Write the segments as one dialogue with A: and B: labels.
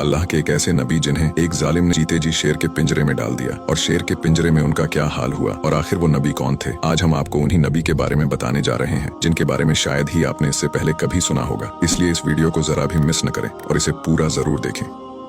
A: अल्लाह के एक ऐसे नबी जिन्हें एक जालिम ने जीते जी शेर के पिंजरे में डाल दिया, और शेर के पिंजरे में उनका क्या हाल हुआ और आखिर वो नबी कौन थे। आज हम आपको उन्हीं नबी के बारे में बताने जा रहे हैं जिनके बारे में शायद ही आपने इससे पहले कभी सुना होगा। इसलिए इस वीडियो को जरा भी मिस न करें और इसे पूरा जरूर देखें।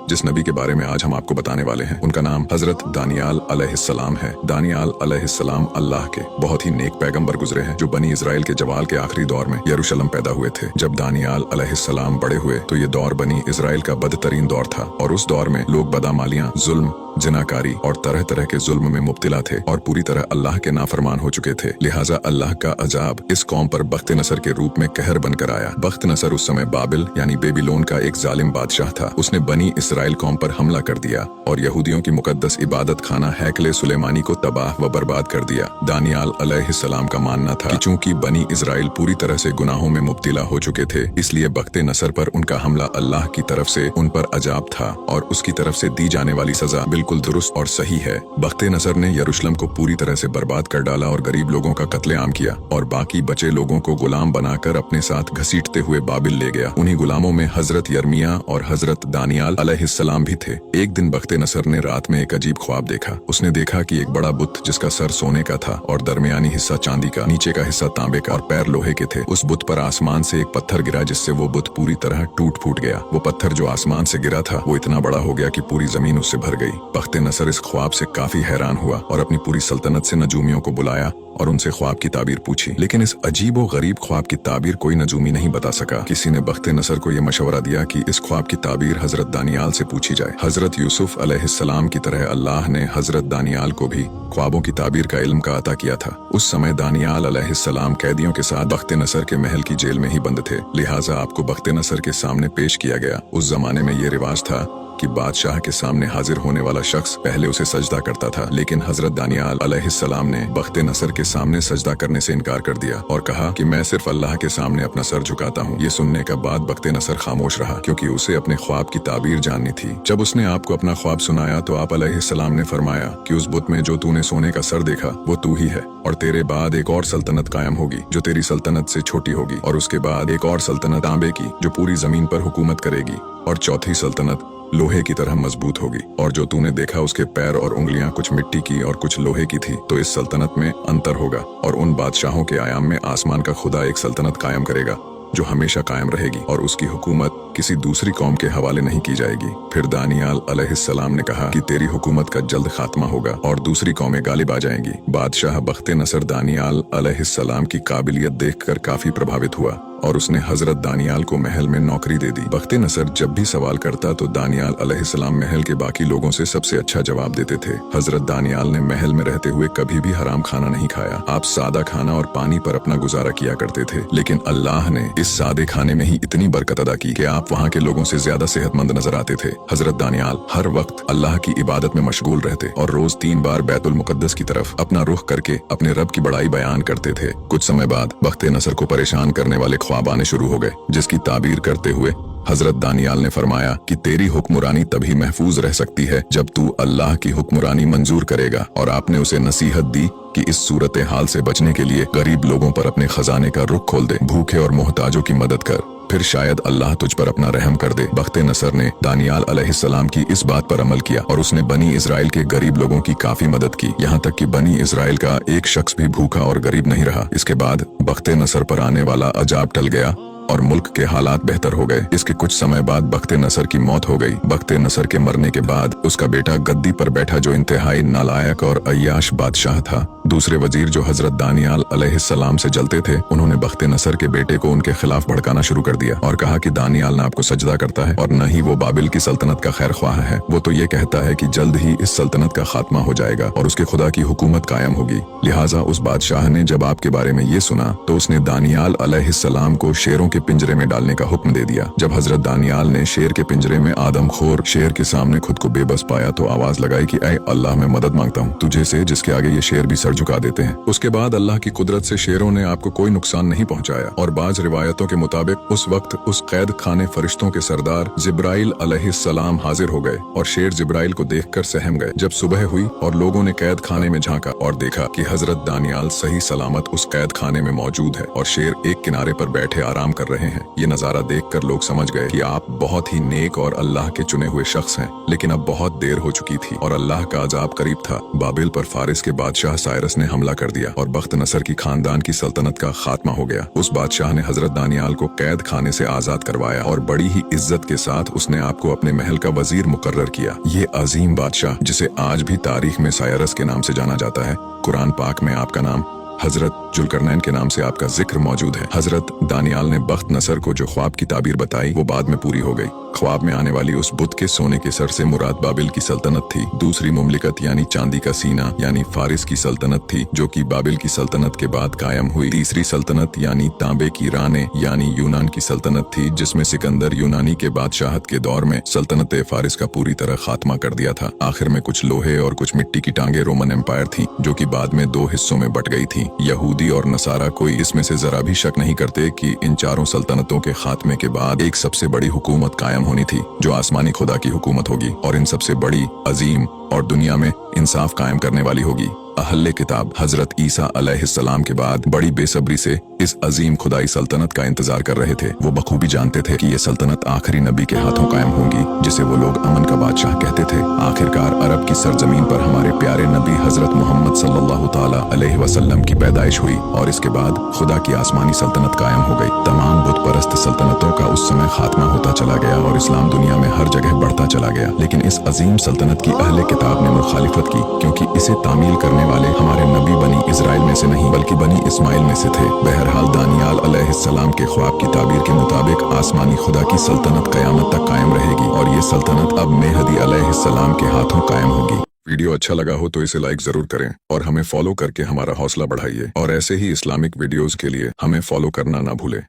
A: जिस नबी के बारे में आज हम आपको बताने वाले हैं उनका नाम हजरत दानियाल अलैहिस्सलाम है। दानियाल अलैहिस्सलाम अल्लाह के बहुत ही नेक पैगंबर गुजरे हैं जो बनी इजराइल के जवाल के आखिरी दौर में यरूशलेम पैदा हुए थे। जब दानियाल अलैहिस्सलाम बड़े हुए तो ये दौर बनी इजराइल का बदतरीन दौर था और उस दौर में लोग बदामालियां, जुल्म, जिनाकारी और तरह तरह के जुल्म में मुब्तिला थे और पूरी तरह अल्लाह के नाफरमान हो चुके थे। लिहाजा अल्लाह का अजाब इस कौम पर बख्त नसर के रूप में कहर बनकर आया। बख्त नसर उस समय बाबिल यानी बेबीलोन का एक जालिम बादशाह था। उसने बनी इसराइल कौम पर हमला कर दिया और यहूदियों की मुकद्दस इबादत खाना हैकले सुलेमानी को तबाह व बर्बाद कर दिया। दानियाल अलैहिस्सलाम का मानना था कि चूंकि बनी इसराइल पूरी तरह से गुनाहों में मुब्तिला हो चुके थे, इसलिए बख्त नसर पर उनका हमला अल्लाह की तरफ से उन पर अजाब था और उसकी तरफ से दी जाने वाली सजा बिल्कुल दुरुस्त और सही है। बख्त नसर ने यरूशलेम को पूरी तरह से बर्बाद कर डाला और गरीब लोगों का कत्लेआम किया और बाकी बचे लोगों को गुलाम बनाकर अपने साथ घसीटते हुए बाबिल ले गया। उन्हीं गुलामों में हजरत यर्मिया और हजरत दानियाल अलैहिस्सलाम भी थे। एक दिन बख्त नसर ने रात में एक अजीब ख्वाब देखा। उसने देखा कि एक बड़ा बुत जिसका सर सोने का था और दरमियानी हिस्सा चांदी का, नीचे का हिस्सा तांबे का और पैर लोहे के थे, उस बुत पर आसमान से एक पत्थर गिरा जिससे वो बुत पूरी तरह टूट फूट गया। वो पत्थर जो आसमान से गिरा था वो इतना बड़ा हो गया कि पूरी जमीन उससे भर गई। बख्त नसर इस ख्वाब से काफी हैरान हुआ और अपनी पूरी सल्तनत से नजूमियों को बुलाया और उनसे ख्वाब की ताबीर पूछी, लेकिन इस अजीब व गरीब ख्वाब की ताबीर कोई नजूमी नहीं बता सका। किसी ने बख्त नसर को यह मशवरा दिया कि इस ख्वाब की ताबीर हजरत दानियाल से पूछी जाए। हजरत यूसुफ अलैहिस्सलाम की तरह अल्लाह ने हजरत दानियाल को भी ख्वाबों की ताबीर का इल्म का अता किया था। उस समय दानियाल अलैहिस्सलाम कैदियों के साथ बख्त नसर के महल की जेल में ही बंद थे, लिहाजा आपको बख्त नसर के सामने पेश किया गया। उस जमाने में ये रिवाज था कि बादशाह के सामने हाजिर होने वाला शख्स पहले उसे सजदा करता था, लेकिन हजरत दानियाल अलैहिस्सलाम ने बख्त नसर के सामने सजदा करने से इनकार कर दिया और कहा कि मैं सिर्फ अल्लाह के सामने अपना सर झुकाता हूँ। ये सुनने का बाद बख्त नसर खामोश रहा क्योंकि उसे अपने ख्वाब की ताबीर जाननी थी। जब उसने आपको अपना ख्वाब सुनाया तो आप अलैहिस्सलाम ने फरमाया कि उस बुत में जो तूने सोने का सर देखा वो तू ही है और तेरे बाद एक और सल्तनत कायम होगी जो तेरी सल्तनत से छोटी होगी, और उसके बाद एक और सल्तनत तांबे की जो पूरी जमीन पर हुकूमत करेगी, और चौथी सल्तनत लोहे की तरह मजबूत होगी। और जो तूने देखा उसके पैर और उंगलियां कुछ मिट्टी की और कुछ लोहे की थी, तो इस सल्तनत में अंतर होगा और उन बादशाहों के आयाम में आसमान का खुदा एक सल्तनत कायम करेगा जो हमेशा कायम रहेगी और उसकी हुकूमत किसी दूसरी कौम के हवाले नहीं की जाएगी। फिर दानियाल अलैहिस्सलाम ने कहा कि तेरी हुकूमत का जल्द खात्मा होगा और दूसरी कौमें गालिब आ जाएंगी। बादशाह बख्त नसर दानियाल अलैहिस्सलाम की काबिलियत देखकर काफी प्रभावित हुआ और उसने हजरत दानियाल को महल में नौकरी दे दी। बख्त नसर जब भी सवाल करता तो दानियाल अलैहिस्सलाम महल के बाकी लोगों से सबसे अच्छा जवाब देते थे। हजरत दानियाल ने महल में रहते हुए कभी भी हराम खाना नहीं खाया। आप सादा खाना और पानी पर अपना गुजारा किया करते थे, लेकिन अल्लाह ने इस सादे खाने में ही इतनी बरकत अदा की कि आप वहाँ के लोगों से ज्यादा सेहतमंद नजर आते थे। हजरत दानियाल हर वक्त अल्लाह की इबादत में मशगूल रहते और रोज 3 बार बैतुल मुकद्दस की तरफ अपना रुख करके अपने रब की बड़ाई बयान करते थे। कुछ समय बाद बख्त नसर को परेशान करने वाले ख्वाब आने शुरू हो गए, जिसकी ताबीर करते हुए हजरत दानियाल ने फरमाया कि तेरी हुक्मरानी तभी महफूज रह सकती है जब तू अल्लाह की हुक्मरानी मंजूर करेगा, और आपने उसे नसीहत दी कि इस सूरत हाल से बचने के लिए गरीब लोगों पर अपने खजाने का रुख खोल दे, भूखे और मोहताजों की मदद कर, फिर शायद अल्लाह तुझ पर अपना रहम कर दे। बख्त नसर ने दानियाल अलैहिस्सलाम की इस बात पर अमल किया और उसने बनी इजराइल के गरीब लोगों की काफी मदद की, यहाँ तक कि बनी इजराइल का एक शख्स भी भूखा और गरीब नहीं रहा। इसके बाद बख्त नसर पर आने वाला अजाब टल गया और मुल्क के हालात बेहतर हो गए। इसके कुछ समय बाद बख्त नसर की मौत हो गई। बख्त नसर के मरने के बाद उसका बेटा गद्दी पर बैठा जो इंतहाई नालायक और अय्याश बादशाह था। दूसरे वजीर जो हजरत दानियाल अलैहिस्सलाम से जलते थे, उन्होंने बख्त नसर के बेटे को उनके खिलाफ भड़काना शुरू कर दिया और कहा कि दानियाल न आपको सजदा करता है और न ही वो बाबिल की सल्तनत का खैर ख्वाह है। वो तो ये कहता है कि जल्द ही इस सल्तनत का खात्मा हो जाएगा और उसके खुदा की हुकूमत कायम होगी। लिहाजा उस बादशाह ने जब आपके बारे में ये सुना तो उसने दानियाल अलैहिस्सलाम को शेरों के पिंजरे में डालने का हुक्म दे दिया। जब हजरत दानियाल ने शेर के पिंजरे में आदमखोर शेर के सामने खुद को बेबस पाया तो आवाज लगाई कि ऐ अल्लाह, मैं मदद मांगता हूँ तुझे से जिसके आगे ये शेर भी सर झुका देते हैं। उसके बाद अल्लाह की कुदरत से शेरों ने आपको कोई नुकसान नहीं पहुंचाया और बाज रिवायतों के मुताबिक उस वक्त उस कैद खाने फरिश्तों के सरदार जिब्राइल अलैहिस्सलाम हाजिर हो गए और शेर जिब्राइल को देखकर सहम गए। जब सुबह हुई और लोगों ने कैद खाने में झांका और देखा कि हजरत दानियाल सही सलामत उस कैद खाने में मौजूद है और शेर एक किनारे पर बैठे आराम कर रहे हैं, ये नजारा देखकर लोग समझ गए कि आप बहुत ही नेक और अल्लाह के चुने हुए शख्स हैं। लेकिन अब बहुत देर हो चुकी थी और अल्लाह का अजाब करीब था। बाबिल पर फारिस के बादशाह साइरस ने हमला कर दिया और बख्त नसर की खानदान की सल्तनत का खात्मा हो गया। उस बादशाह ने हजरत दानियाल को कैद खाने से आजाद करवाया और बड़ी ही इज्जत के साथ उसने आपको अपने महल का वजीर मुकर्रर किया। ये अजीम बादशाह, जिसे आज भी तारीख में साइरस के नाम से जाना जाता है, कुरान पाक में आपका नाम हजरत जुल्करनैन के नाम से आपका जिक्र मौजूद है। हजरत दानियाल ने बख्त नसर को जो ख्वाब की ताबीर बताई वो बाद में पूरी हो गई। ख्वाब में आने वाली उस बुत के सोने के सर से मुराद बाबिल की सल्तनत थी। दूसरी मुमलिकत यानी चांदी का सीना यानी फारिस की सल्तनत थी, जो कि बाबिल की सल्तनत के बाद कायम हुई। तीसरी सल्तनत यानी तांबे की राने यानी यूनान की सल्तनत थी, जिसमें सिकंदर यूनानी के बादशाहत के दौर में सल्तनत फारिस का पूरी तरह खात्मा कर दिया था। आखिर में कुछ लोहे और कुछ मिट्टी की टांगे रोमन एम्पायर थी, जो कि बाद में दो हिस्सों में बट गई थी। यहूदी और नसारा कोई इसमें से जरा भी शक नहीं करते कि इन चारों सल्तनतों के खात्मे के बाद एक सबसे बड़ी हुकूमत कायम होनी थी, जो आसमानी खुदा की हुकूमत होगी और इन सबसे बड़ी, अजीम और दुनिया में इंसाफ कायम करने वाली होगी। अहले किताब हजरत ईसा अलैहिस्सलाम के बाद बड़ी बेसब्री से इस अजीम खुदाई सल्तनत का इंतजार कर रहे थे। वो बखूबी जानते थे कि ये सल्तनत आखिरी नबी के हाथों कायम होगी, जिसे वो लोग अमन का बादशाह कहते थे। आखिरकार अरब की सरजमीन पर हमारे प्यारे नबी हजरत मोहम्मद सल्लल्लाहु ताला अलैहि वसल्लम की पैदाइश हुई और इसके बाद खुदा की आसमानी सल्तनत कायम हो गई। तमाम बुत परस्त सल्तनतों का उस समय खात्मा होता चला गया और इस्लाम दुनिया में हर जगह बढ़ता चला गया। लेकिन इस अजीम सल्तनत की अहले किताब ने मुखालिफत की, क्योंकि इसे तामील करने वाले हमारे नबी बनी इजराइल में से नहीं बल्कि बनी इस्माइल में से थे। बहरहाल दानियाल अलैहिस्सलाम के ख्वाब की ताबीर के मुताबिक आसमानी खुदा की सल्तनत कयामत तक कायम रहेगी और ये सल्तनत अब मेहदी अलैहिस्सलाम के हाथों कायम होगी। वीडियो अच्छा लगा हो तो इसे लाइक जरूर करें और हमें फॉलो करके हमारा हौसला बढ़ाइए और ऐसे ही इस्लामिक वीडियोस के लिए हमें फॉलो करना ना भूलें।